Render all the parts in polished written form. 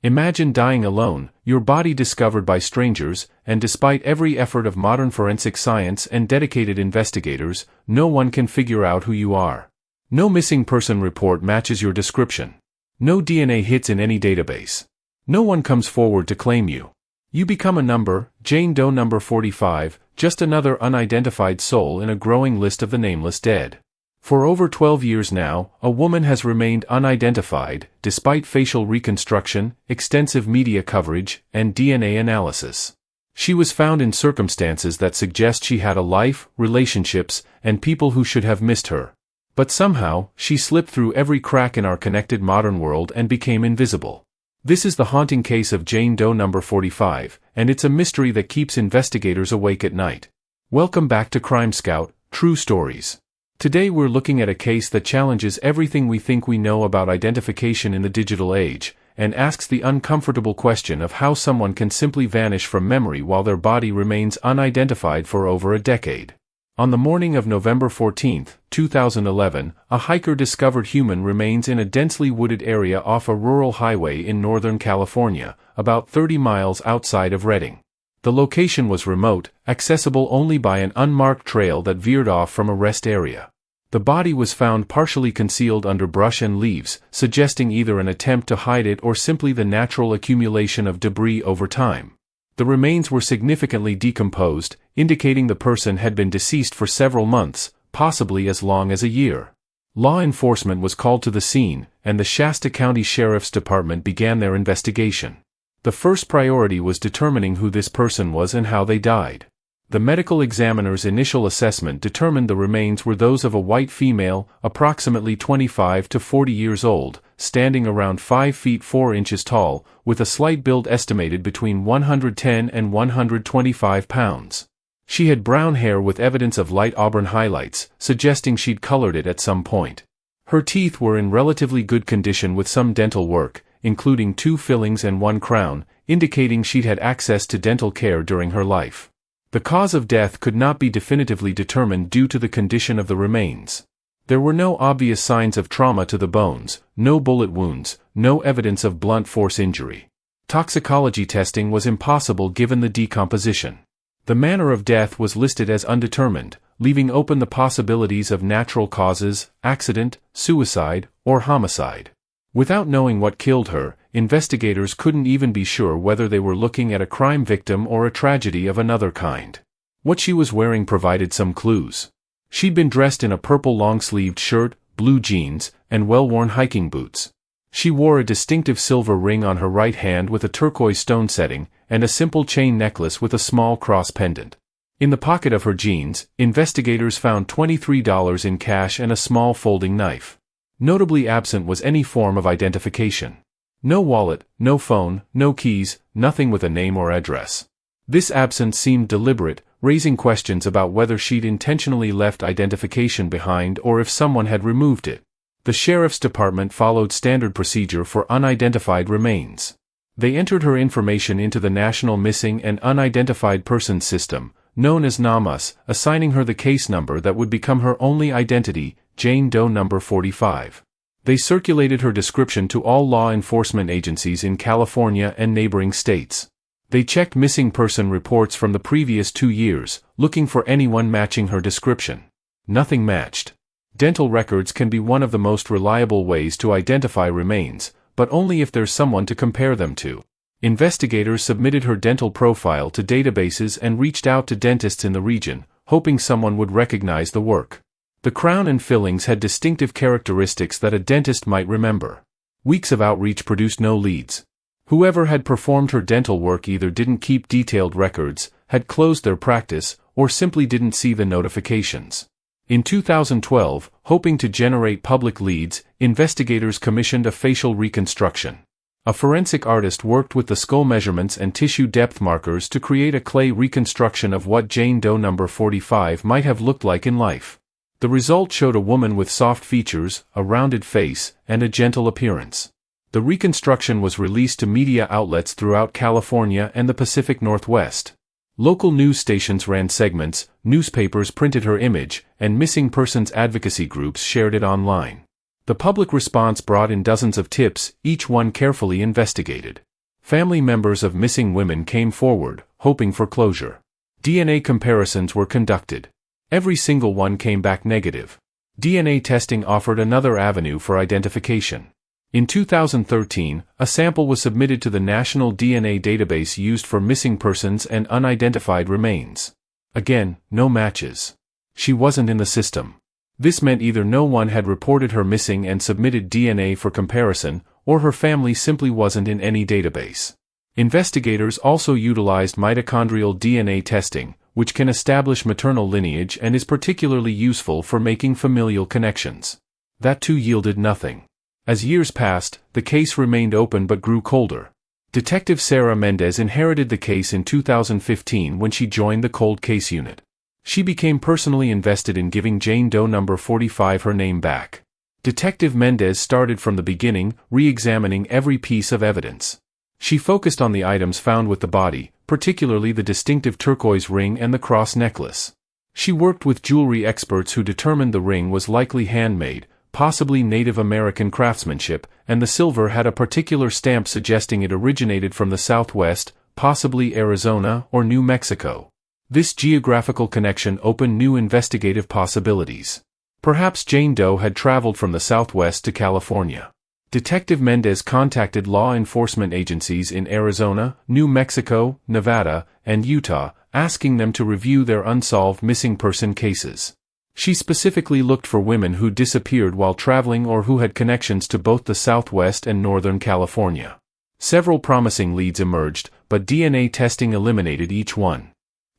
Imagine dying alone, your body discovered by strangers, and despite every effort of modern forensic science and dedicated investigators, no one can figure out who you are. No missing person report matches your description. No DNA hits in any database. No one comes forward to claim you. You become a number, Jane Doe number 45, just another unidentified soul in a growing list of the nameless dead. For over 12 years now, a woman has remained unidentified, despite facial reconstruction, extensive media coverage, and DNA analysis. She was found in circumstances that suggest she had a life, relationships, and people who should have missed her. But somehow, she slipped through every crack in our connected modern world and became invisible. This is the haunting case of Jane Doe number 45, and it's a mystery that keeps investigators awake at night. Welcome back to Crime Scout, True Stories. Today we're looking at a case that challenges everything we think we know about identification in the digital age, and asks the uncomfortable question of how someone can simply vanish from memory while their body remains unidentified for over a decade. On the morning of November 14, 2011, a hiker discovered human remains in a densely wooded area off a rural highway in Northern California, about 30 miles outside of Redding. The location was remote, accessible only by an unmarked trail that veered off from a rest area. The body was found partially concealed under brush and leaves, suggesting either an attempt to hide it or simply the natural accumulation of debris over time. The remains were significantly decomposed, indicating the person had been deceased for several months, possibly as long as a year. Law enforcement was called to the scene, and the Shasta County Sheriff's Department began their investigation. The first priority was determining who this person was and how they died. The medical examiner's initial assessment determined the remains were those of a white female, approximately 25 to 40 years old, standing around 5 feet 4 inches tall, with a slight build estimated between 110 and 125 pounds. She had brown hair with evidence of light auburn highlights, suggesting she'd colored it at some point. Her teeth were in relatively good condition with some dental work, including 2 fillings and 1 crown, indicating she'd had access to dental care during her life. The cause of death could not be definitively determined due to the condition of the remains. There were no obvious signs of trauma to the bones, no bullet wounds, no evidence of blunt force injury. Toxicology testing was impossible given the decomposition. The manner of death was listed as undetermined, leaving open the possibilities of natural causes, accident, suicide, or homicide. Without knowing what killed her, investigators couldn't even be sure whether they were looking at a crime victim or a tragedy of another kind. What she was wearing provided some clues. She'd been dressed in a purple long-sleeved shirt, blue jeans, and well-worn hiking boots. She wore a distinctive silver ring on her right hand with a turquoise stone setting, and a simple chain necklace with a small cross pendant. In the pocket of her jeans, investigators found $23 in cash and a small folding knife. Notably absent was any form of identification. No wallet, no phone, no keys, nothing with a name or address. This absence seemed deliberate, raising questions about whether she'd intentionally left identification behind or if someone had removed it. The sheriff's department followed standard procedure for unidentified remains. They entered her information into the National Missing and Unidentified Persons System, known as NAMUS, assigning her the case number that would become her only identity, Jane Doe number 45. They circulated her description to all law enforcement agencies in California and neighboring states. They checked missing person reports from the previous 2 years, looking for anyone matching her description. Nothing matched. Dental records can be one of the most reliable ways to identify remains, but only if there's someone to compare them to. Investigators submitted her dental profile to databases and reached out to dentists in the region, hoping someone would recognize the work. The crown and fillings had distinctive characteristics that a dentist might remember. Weeks of outreach produced no leads. Whoever had performed her dental work either didn't keep detailed records, had closed their practice, or simply didn't see the notifications. In 2012, hoping to generate public leads, investigators commissioned a facial reconstruction. A forensic artist worked with the skull measurements and tissue depth markers to create a clay reconstruction of what Jane Doe number 45 might have looked like in life. The result showed a woman with soft features, a rounded face, and a gentle appearance. The reconstruction was released to media outlets throughout California and the Pacific Northwest. Local news stations ran segments, newspapers printed her image, and missing persons advocacy groups shared it online. The public response brought in dozens of tips, each one carefully investigated. Family members of missing women came forward, hoping for closure. DNA comparisons were conducted. Every single one came back negative. DNA testing offered another avenue for identification. In 2013, a sample was submitted to the National DNA Database used for missing persons and unidentified remains. Again, no matches. She wasn't in the system. This meant either no one had reported her missing and submitted DNA for comparison, or her family simply wasn't in any database. Investigators also utilized mitochondrial DNA testing, which can establish maternal lineage and is particularly useful for making familial connections. That too yielded nothing. As years passed, the case remained open but grew colder. Detective Sarah Mendez inherited the case in 2015 when she joined the Cold Case Unit. She became personally invested in giving Jane Doe number 45 her name back. Detective Mendez started from the beginning, re-examining every piece of evidence. She focused on the items found with the body, particularly the distinctive turquoise ring and the cross necklace. She worked with jewelry experts who determined the ring was likely handmade, possibly Native American craftsmanship, and the silver had a particular stamp suggesting it originated from the Southwest, possibly Arizona or New Mexico. This geographical connection opened new investigative possibilities. Perhaps Jane Doe had traveled from the Southwest to California. Detective Mendez contacted law enforcement agencies in Arizona, New Mexico, Nevada, and Utah, asking them to review their unsolved missing person cases. She specifically looked for women who disappeared while traveling or who had connections to both the Southwest and Northern California. Several promising leads emerged, but DNA testing eliminated each one.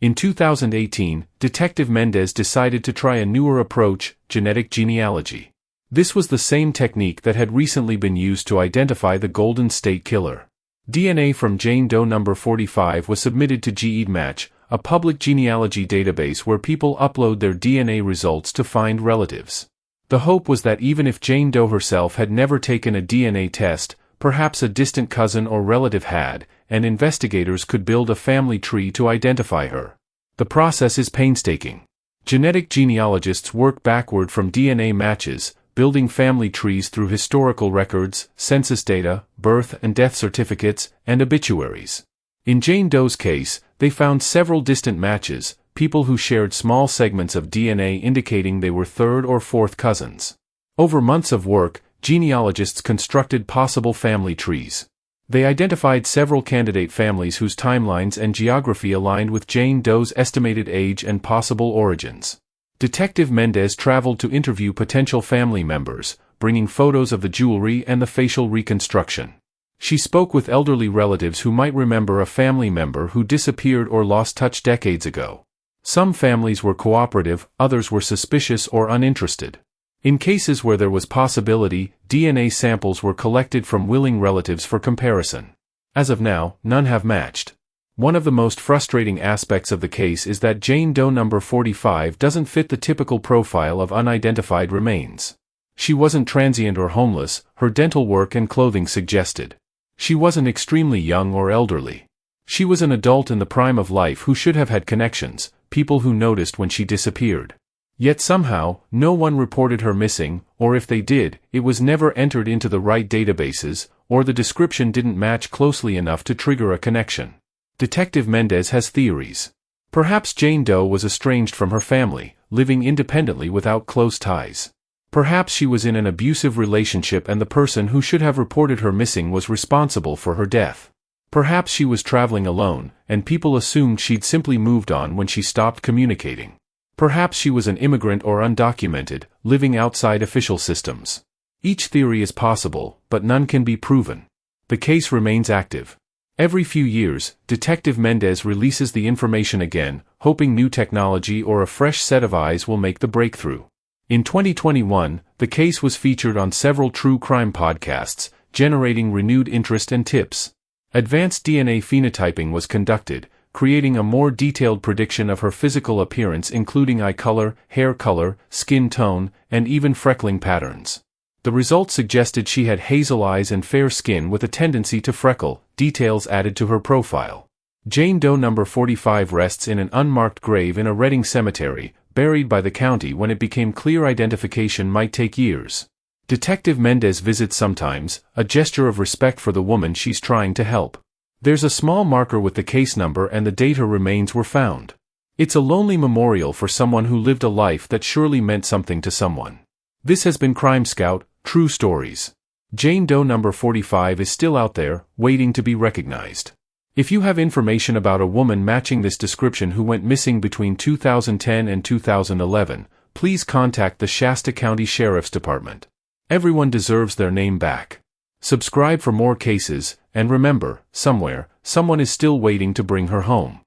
In 2018, Detective Mendez decided to try a newer approach, genetic genealogy. This was the same technique that had recently been used to identify the Golden State Killer. DNA from Jane Doe number 45 was submitted to GEDmatch, a public genealogy database where people upload their DNA results to find relatives. The hope was that even if Jane Doe herself had never taken a DNA test, perhaps a distant cousin or relative had, and investigators could build a family tree to identify her. The process is painstaking. Genetic genealogists work backward from DNA matches, building family trees through historical records, census data, birth and death certificates, and obituaries. In Jane Doe's case, they found several distant matches, people who shared small segments of DNA indicating they were third or fourth cousins. Over months of work, genealogists constructed possible family trees. They identified several candidate families whose timelines and geography aligned with Jane Doe's estimated age and possible origins. Detective Mendez traveled to interview potential family members, bringing photos of the jewelry and the facial reconstruction. She spoke with elderly relatives who might remember a family member who disappeared or lost touch decades ago. Some families were cooperative, others were suspicious or uninterested. In cases where there was possibility, DNA samples were collected from willing relatives for comparison. As of now, none have matched. One of the most frustrating aspects of the case is that Jane Doe number 45 doesn't fit the typical profile of unidentified remains. She wasn't transient or homeless, her dental work and clothing suggested. She wasn't extremely young or elderly. She was an adult in the prime of life who should have had connections, people who noticed when she disappeared. Yet somehow, no one reported her missing, or if they did, it was never entered into the right databases, or the description didn't match closely enough to trigger a connection. Detective Mendez has theories. Perhaps Jane Doe was estranged from her family, living independently without close ties. Perhaps she was in an abusive relationship and the person who should have reported her missing was responsible for her death. Perhaps she was traveling alone, and people assumed she'd simply moved on when she stopped communicating. Perhaps she was an immigrant or undocumented, living outside official systems. Each theory is possible, but none can be proven. The case remains active. Every few years, Detective Mendez releases the information again, hoping new technology or a fresh set of eyes will make the breakthrough. In 2021, the case was featured on several true crime podcasts, generating renewed interest and tips. Advanced DNA phenotyping was conducted, creating a more detailed prediction of her physical appearance including eye color, hair color, skin tone, and even freckling patterns. The results suggested she had hazel eyes and fair skin with a tendency to freckle, details added to her profile. Jane Doe number 45 rests in an unmarked grave in a Redding cemetery, buried by the county when it became clear identification might take years. Detective Mendez visits sometimes, a gesture of respect for the woman she's trying to help. There's a small marker with the case number and the date her remains were found. It's a lonely memorial for someone who lived a life that surely meant something to someone. This has been Crime Scout, True Stories. Jane Doe number 45 is still out there, waiting to be recognized. If you have information about a woman matching this description who went missing between 2010 and 2011, please contact the Shasta County Sheriff's Department. Everyone deserves their name back. Subscribe for more cases, and remember, somewhere, someone is still waiting to bring her home.